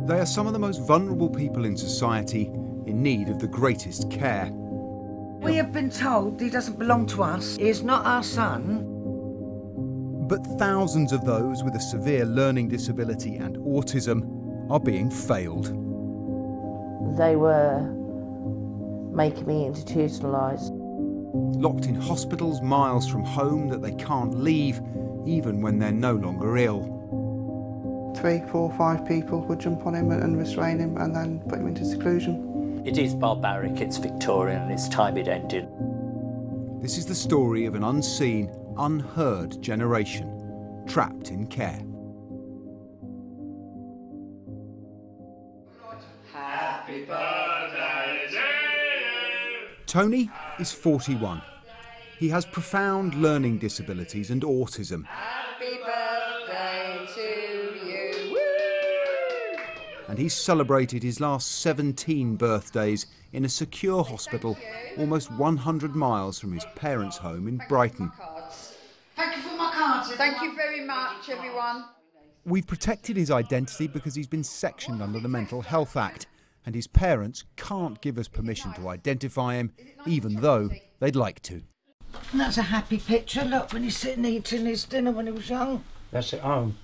They are some of the most vulnerable people in society in need of the greatest care. We have been told he doesn't belong to us. He is not our son. But thousands of those with a severe learning disability and autism are being failed. They were making me institutionalised. Locked in hospitals miles from home that they can't leave, even when they're no longer ill. 3, 4, 5 people would jump on him and restrain him and then put him into seclusion. It is barbaric, it's Victorian, and it's time it ended. This is the story of an unseen, unheard generation trapped in care. Happy birthday to you. Tony is 41. He has profound learning disabilities and autism. Happy birthday to you. Woo! And he's celebrated his last 17 birthdays in a secure hospital almost 100 miles from his parents' home in Brighton. Thank you for my cards. Thank you very much, everyone. We've protected his identity because he's been sectioned under the Mental Health Act, and his parents can't give us permission to identify him, even though they'd like to. And that's a happy picture, look, when he's sitting eating his dinner when he was young. That's at home.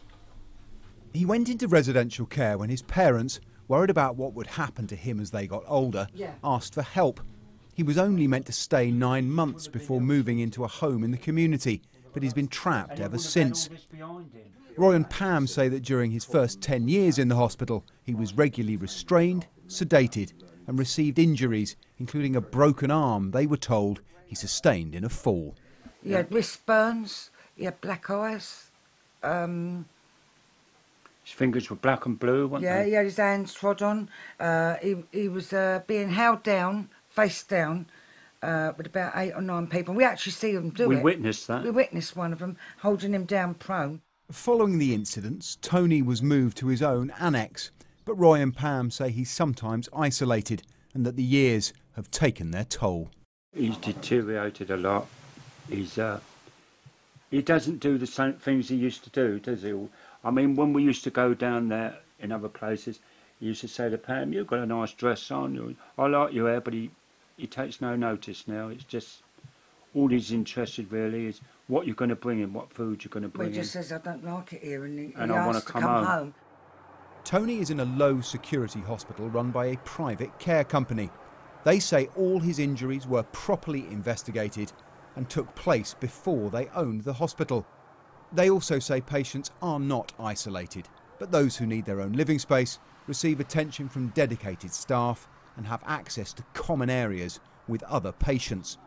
He went into residential care when his parents, worried about what would happen to him as they got older, asked for help. He was only meant to stay 9 months before moving into a home in the community, but he's been trapped ever since. Roy and Pam say that during his first 10 years in the hospital, he was regularly restrained, sedated, and received injuries, including a broken arm they were told he sustained in a fall. He had wrist burns, he had black eyes. His fingers were black and blue, weren't they? He had his hands trod on. He was being held down, face down, with about 8 or 9 people. We actually see them do it. We witnessed that. We witnessed one of them holding him down prone. Following the incidents, Tony was moved to his own annex, but Roy and Pam say he's sometimes isolated and that the years have taken their toll. He's deteriorated a lot. He doesn't do the same things he used to do, does he? I mean, when we used to go down there in other places, he used to say to Pam, "You've got a nice dress on. I like your hair," but he takes no notice now. It's just, all he's interested really is what you're going to bring him, what food you're going to bring him. He just says, "I don't like it here," and he I want asks to to come home. Tony is in a low-security hospital run by a private care company. They say all his injuries were properly investigated and took place before they owned the hospital. They also say patients are not isolated, but those who need their own living space receive attention from dedicated staff and have access to common areas with other patients.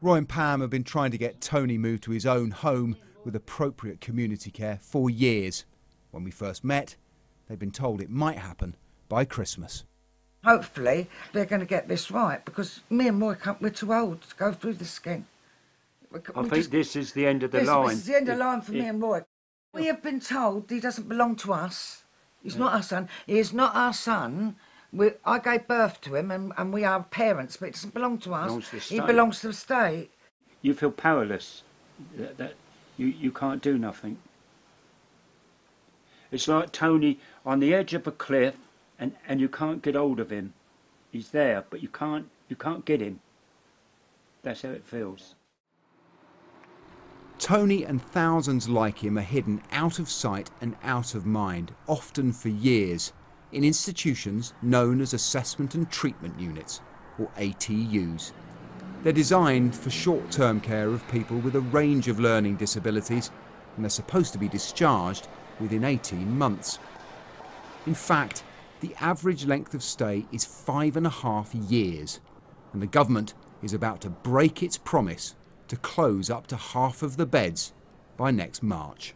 Roy and Pam have been trying to get Tony moved to his own home with appropriate community care for years. When we first met, they've been told it might happen by Christmas. Hopefully, they're going to get this right, because me and Roy, we're too old to go through this again. I think this is the end of the line. This is the end of the line for me and Roy. We have been told he doesn't belong to us. He's not our son. He is not our son. I gave birth to him, and we are parents, but it doesn't belong to us. He belongs to the state. You feel powerless. That you can't do nothing. It's like Tony on the edge of a cliff, and you can't get hold of him. He's there, but you can't get him. That's how it feels. Tony and thousands like him are hidden out of sight and out of mind, often for years, in institutions known as Assessment and Treatment Units, or ATUs. They're designed for short-term care of people with a range of learning disabilities, and they're supposed to be discharged within 18 months. In fact, the average length of stay is 5.5 years, and the government is about to break its promise to close up to half of the beds by next March.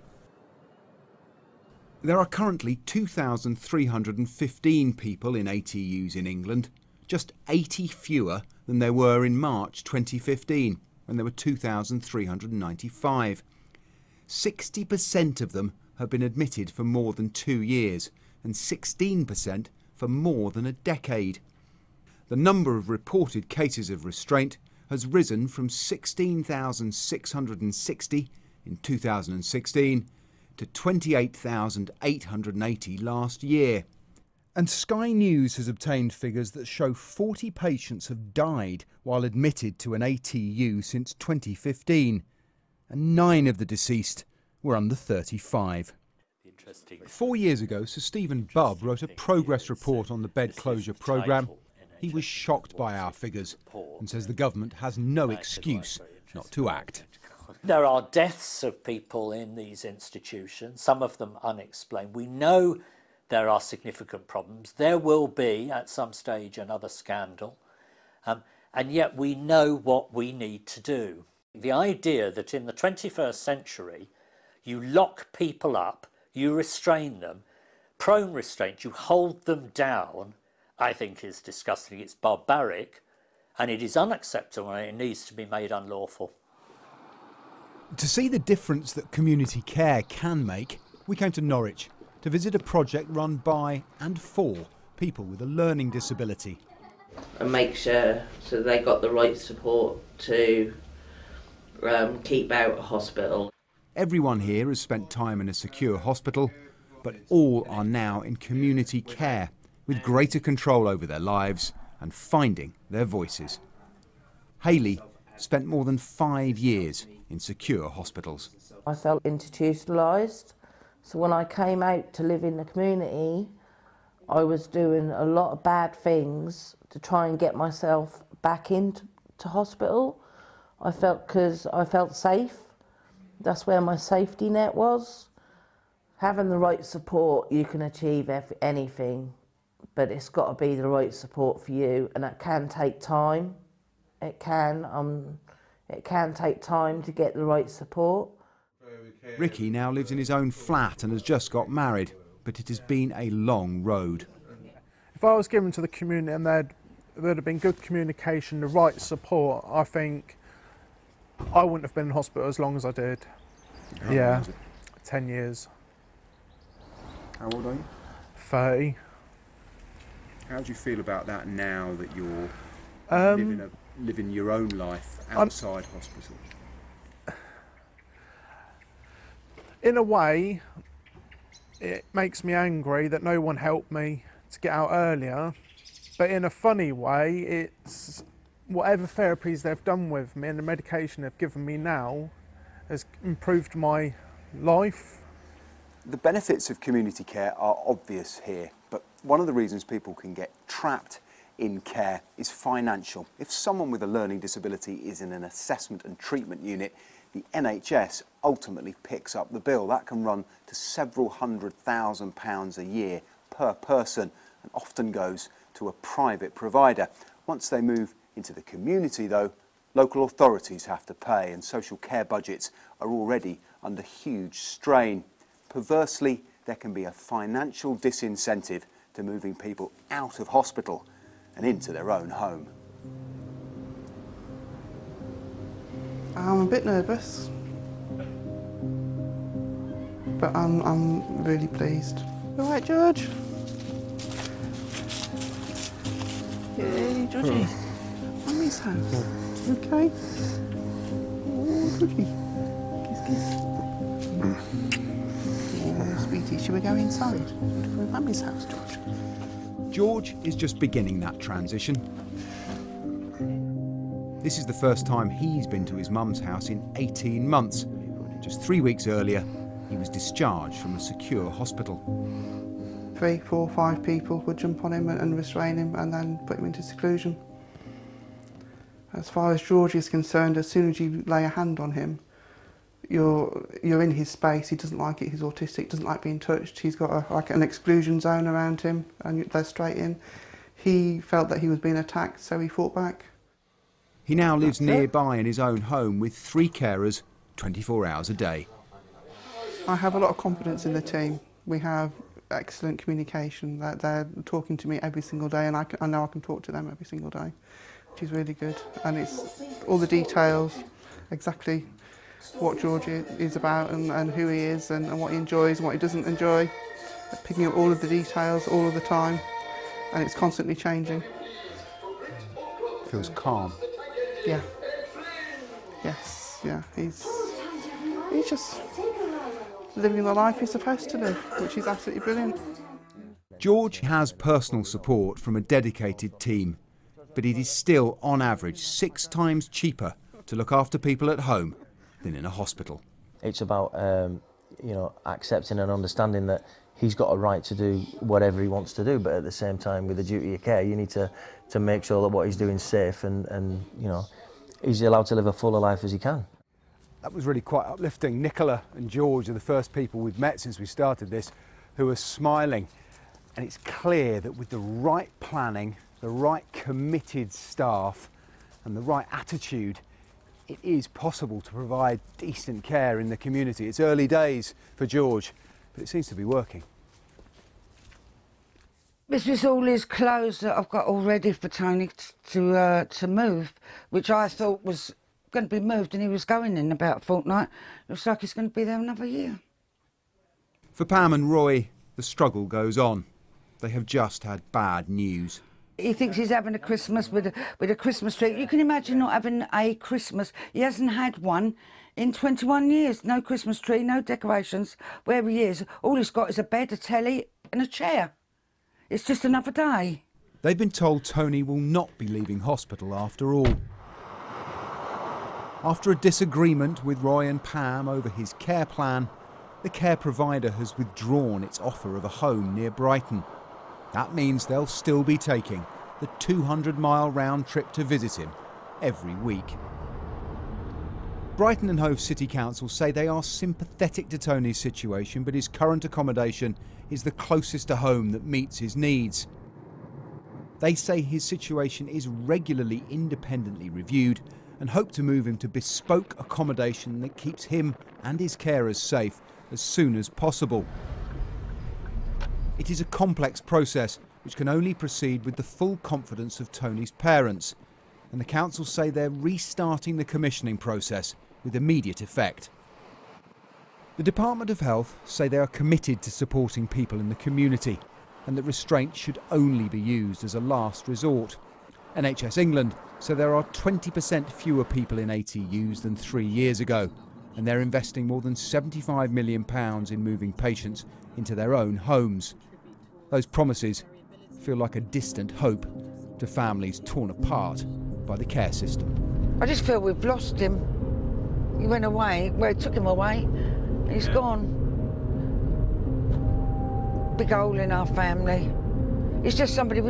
There are currently 2,315 people in ATUs in England, just 80 fewer than there were in March 2015, when there were 2,395. 60% of them have been admitted for more than 2 years, and 16% for more than a decade. The number of reported cases of restraint has risen from 16,660 in 2016 to 28,880 last year. And Sky News has obtained figures that show 40 patients have died while admitted to an ATU since 2015, and 9 of the deceased were under 35. 4 years ago, Sir Stephen Bubb wrote a progress report on the bed closure programme. He was shocked by our figures and says the government has no excuse not to act. There are deaths of people in these institutions, some of them unexplained. We know there are significant problems. There will be, at some stage, another scandal. And yet we know what we need to do. The idea that in the 21st century, you lock people up, you restrain them, prone restraint, you hold them down, I think is disgusting. It's barbaric, and it is unacceptable, and it needs to be made unlawful. To see the difference that community care can make, we came to Norwich to visit a project run by and for people with a learning disability. And make sure so they got the right support to keep out of hospital. Everyone here has spent time in a secure hospital, but all are now in community care with greater control over their lives and finding their voices. Hayley spent more than 5 years in secure hospitals. I felt institutionalised, so when I came out to live in the community, I was doing a lot of bad things to try and get myself back into hospital. Because I felt safe. That's where my safety net was. Having the right support, you can achieve anything, but it's got to be the right support for you, and that can take time. It can take time to get the right support. Ricky now lives in his own flat and has just got married, but it has been a long road. If I was given to the community and there'd have been good communication, the right support, I think I wouldn't have been in hospital as long as I did. How yeah, long was it? 10 years. How old are you? 30. How do you feel about that now that you're living your own life outside hospital? In a way, it makes me angry that no one helped me to get out earlier, but in a funny way, it's whatever therapies they've done with me and the medication they've given me now has improved my life. The benefits of community care are obvious here, but one of the reasons people can get trapped in care is financial. If someone with a learning disability is in an assessment and treatment unit, the NHS ultimately picks up the bill. That can run to several £100,000 a year per person and often goes to a private provider. Once they move into the community, though, local authorities have to pay, and social care budgets are already under huge strain. Perversely, there can be a financial disincentive to moving people out of hospital and into their own home. I'm a bit nervous, but I'm really pleased. All right, George? Yay, Georgie. Mummy's house. Okay? Oh, Georgie. Kiss, kiss. Oh, sweetie, shall we go inside? Want to go to Mummy's house, George? George is just beginning that transition. This is the first time he's been to his mum's house in 18 months. Just 3 weeks earlier, he was discharged from a secure hospital. 3, 4, 5 people would jump on him and restrain him and then put him into seclusion. As far as George is concerned, as soon as you lay a hand on him, you're in his space. He doesn't like it. He's autistic, doesn't like being touched. He's got like an exclusion zone around him, and they're straight in. He felt that he was being attacked, so he fought back. He now lives nearby in his own home with 3 carers 24 hours a day. I have a lot of confidence in the team. We have excellent communication. They're talking to me every single day, and I know I can talk to them every single day, which is really good. And it's all the details, exactly what George is about and who he is and what he enjoys and what he doesn't enjoy. Picking up all of the details all of the time, and it's constantly changing. Feels calm. Yeah. Yes. Yeah. He's just living the life he's supposed to live, which is absolutely brilliant. George has personal support from a dedicated team, but it is still, on average, 6 times cheaper to look after people at home than in a hospital. It's about accepting and understanding that he's got a right to do whatever he wants to do, but at the same time, with the duty of care, you need to make sure that what he's doing is safe and he's allowed to live a fuller life as he can. That was really quite uplifting. Nicola and George are the first people we've met since we started this who are smiling. And it's clear that with the right planning, the right committed staff and the right attitude, it is possible to provide decent care in the community. It's early days for George, but it seems to be working. This is all his clothes that I've got all ready for Tony to move, which I thought was going to be moved, and he was going in about a fortnight. Looks like he's going to be there another year. For Pam and Roy, the struggle goes on. They have just had bad news. He thinks he's having a Christmas with a Christmas tree. You can imagine not having a Christmas. He hasn't had one in 21 years. No Christmas tree, no decorations. Where he is, all he's got is a bed, a telly and a chair. It's just another day. They've been told Tony will not be leaving hospital after all. After a disagreement with Roy and Pam over his care plan, the care provider has withdrawn its offer of a home near Brighton. That means they'll still be taking the 200-mile round trip to visit him every week. Brighton and Hove City Council say they are sympathetic to Tony's situation, but his current accommodation is the closest to home that meets his needs. They say his situation is regularly independently reviewed and hope to move him to bespoke accommodation that keeps him and his carers safe as soon as possible. It is a complex process which can only proceed with the full confidence of Tony's parents, and the council say they're restarting the commissioning process with immediate effect. The Department of Health say they are committed to supporting people in the community and that restraint should only be used as a last resort. NHS England say there are 20% fewer people in ATUs than 3 years ago, and they're investing more than £75 million in moving patients into their own homes. Those promises feel like a distant hope to families torn apart by the care system. I just feel we've lost him. He went away, well, it took him away, and he's gone. Big hole in our family. He's just somebody we